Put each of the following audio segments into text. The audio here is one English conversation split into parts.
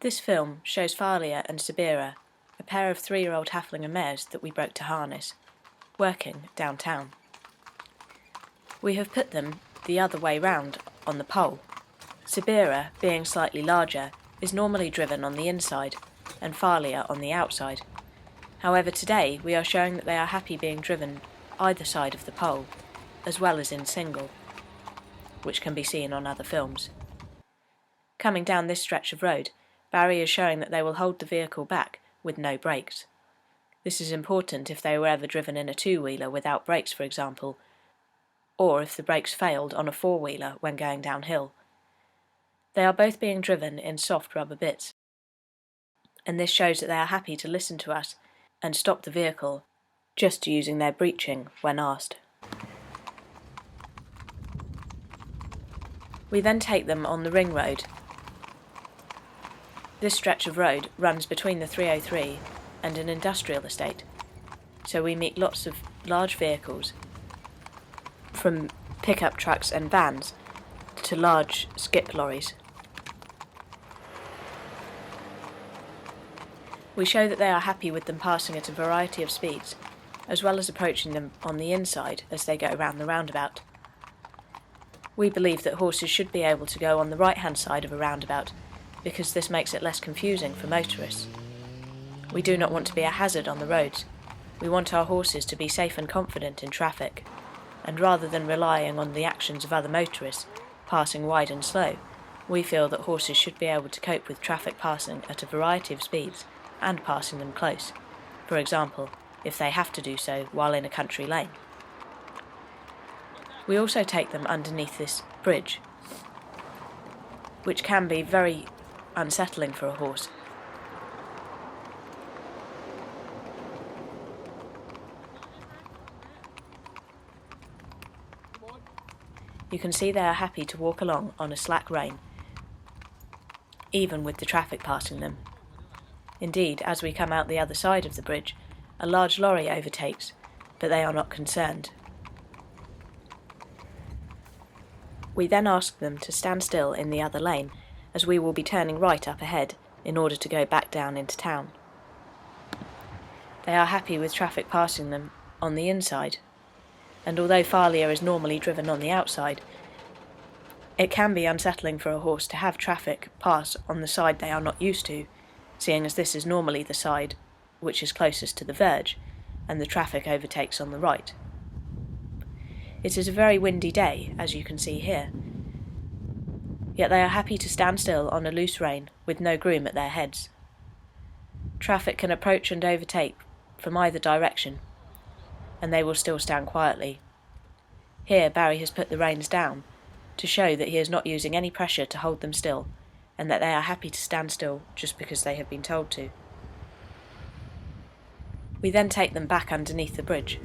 This film shows Fahlea and Siebera, a pair of 3-year-old Haflinger mares that we broke to harness, working downtown. We have put them the other way round on the pole. Siebera, being slightly larger, is normally driven on the inside and Fahlea on the outside. However, today we are showing that they are happy being driven either side of the pole, as well as in single, which can be seen on other films. Coming down this stretch of road, Barry is showing that they will hold the vehicle back with no brakes. This is important if they were ever driven in a two-wheeler without brakes, for example, or if the brakes failed on a four-wheeler when going downhill. They are both being driven in soft rubber bits, and this shows that they are happy to listen to us and stop the vehicle, just using their breeching when asked. We then take them on the ring road. This stretch of road runs between the 303 and an industrial estate, so we meet lots of large vehicles, from pickup trucks and vans to large skip lorries. We show that they are happy with them passing at a variety of speeds, as well as approaching them on the inside as they go around the roundabout. We believe that horses should be able to go on the right-hand side of a roundabout, because this makes it less confusing for motorists. We do not want to be a hazard on the roads. We want our horses to be safe and confident in traffic, and rather than relying on the actions of other motorists, passing wide and slow, we feel that horses should be able to cope with traffic passing at a variety of speeds and passing them close, for example, if they have to do so while in a country lane. We also take them underneath this bridge, which can be very unsettling for a horse. You can see they are happy to walk along on a slack rein, even with the traffic passing them. Indeed, as we come out the other side of the bridge, a large lorry overtakes, but they are not concerned. We then ask them to stand still in the other lane, as we will be turning right up ahead in order to go back down into town. They are happy with traffic passing them on the inside, and although Fahlea is normally driven on the outside, it can be unsettling for a horse to have traffic pass on the side they are not used to, seeing as this is normally the side which is closest to the verge, and the traffic overtakes on the right. It is a very windy day, as you can see here, yet they are happy to stand still on a loose rein with no groom at their heads. Traffic can approach and overtake from either direction, and they will still stand quietly. Here Barry has put the reins down to show that he is not using any pressure to hold them still, and that they are happy to stand still just because they have been told to. We then take them back underneath the bridge,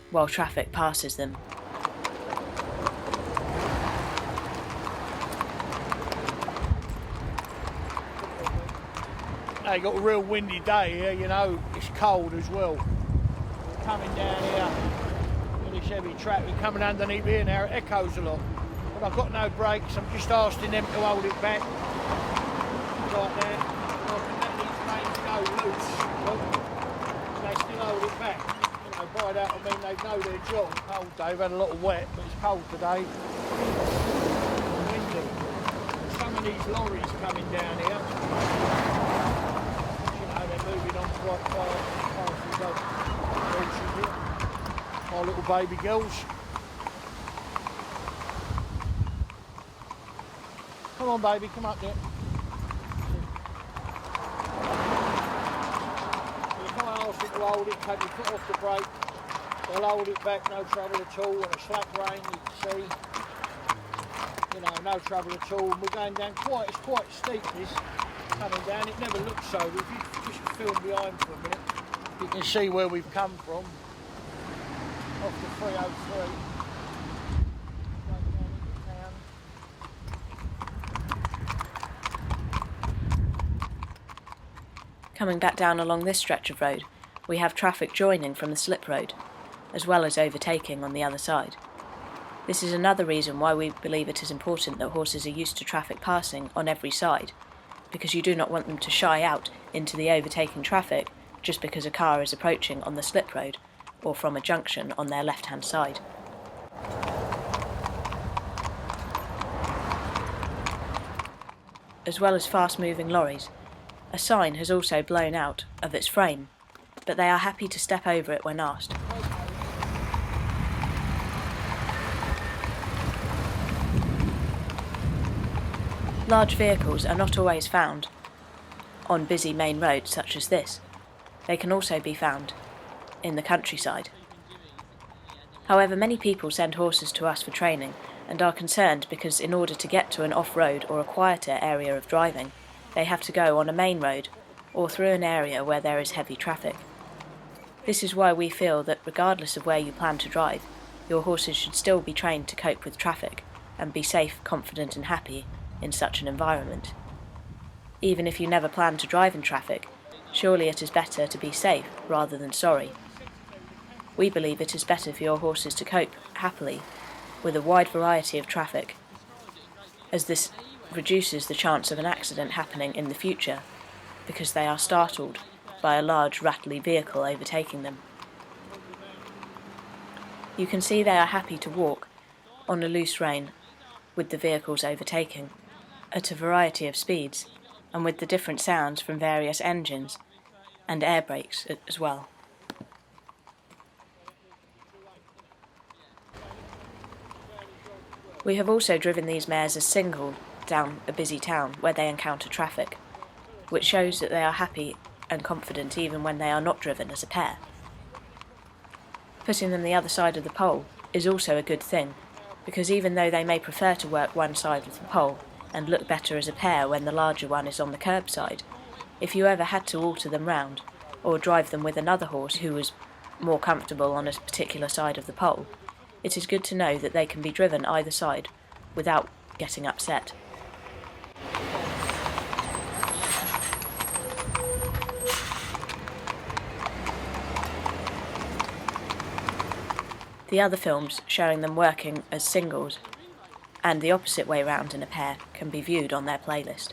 while traffic passes them. Now you got a real windy day here, you know, it's cold as well. Coming down here with this heavy traffic coming underneath here now, it echoes a lot. But I've got no brakes, I'm just asking them to hold it back. Right there. I can let these reins go loose, but they still hold it back. You know, by that I mean they know their job. Cold day, we've had a lot of wet, but it's cold today. Windy. Some of these lorries coming down here. They're moving on quite fast. My little baby girls. Come on, baby, come up there. You can't ask them to hold it, take your foot off the brake. They'll hold it back, no trouble at all. On a slack rein, you can see. You know, no trouble at all. We're going down it's quite steep, this. Coming down, it never looks so, but if you just film behind for a minute, you can see where we've come from, off the 303. Coming back down along this stretch of road, we have traffic joining from the slip road, as well as overtaking on the other side. This is another reason why we believe it is important that horses are used to traffic passing on every side, because you do not want them to shy out into the overtaking traffic just because a car is approaching on the slip road or from a junction on their left-hand side. As well as fast-moving lorries, a sign has also blown out of its frame, but they are happy to step over it when asked. Large vehicles are not always found on busy main roads such as this. They can also be found in the countryside. However, many people send horses to us for training and are concerned because in order to get to an off-road or a quieter area of driving, they have to go on a main road or through an area where there is heavy traffic. This is why we feel that regardless of where you plan to drive, your horses should still be trained to cope with traffic and be safe, confident and happy in such an environment. Even if you never plan to drive in traffic, surely it is better to be safe rather than sorry. We believe it is better for your horses to cope happily with a wide variety of traffic, as this reduces the chance of an accident happening in the future because they are startled by a large rattly vehicle overtaking them. You can see they are happy to walk on a loose rein with the vehicles overtaking at a variety of speeds and with the different sounds from various engines and air brakes as well. We have also driven these mares as single down a busy town where they encounter traffic, which shows that they are happy and confident even when they are not driven as a pair. Putting them the other side of the pole is also a good thing, because even though they may prefer to work one side of the pole and look better as a pair when the larger one is on the curb side, if you ever had to alter them round or drive them with another horse who was more comfortable on a particular side of the pole, it is good to know that they can be driven either side without getting upset. The other films showing them working as singles and the opposite way round in a pair can be viewed on their playlist.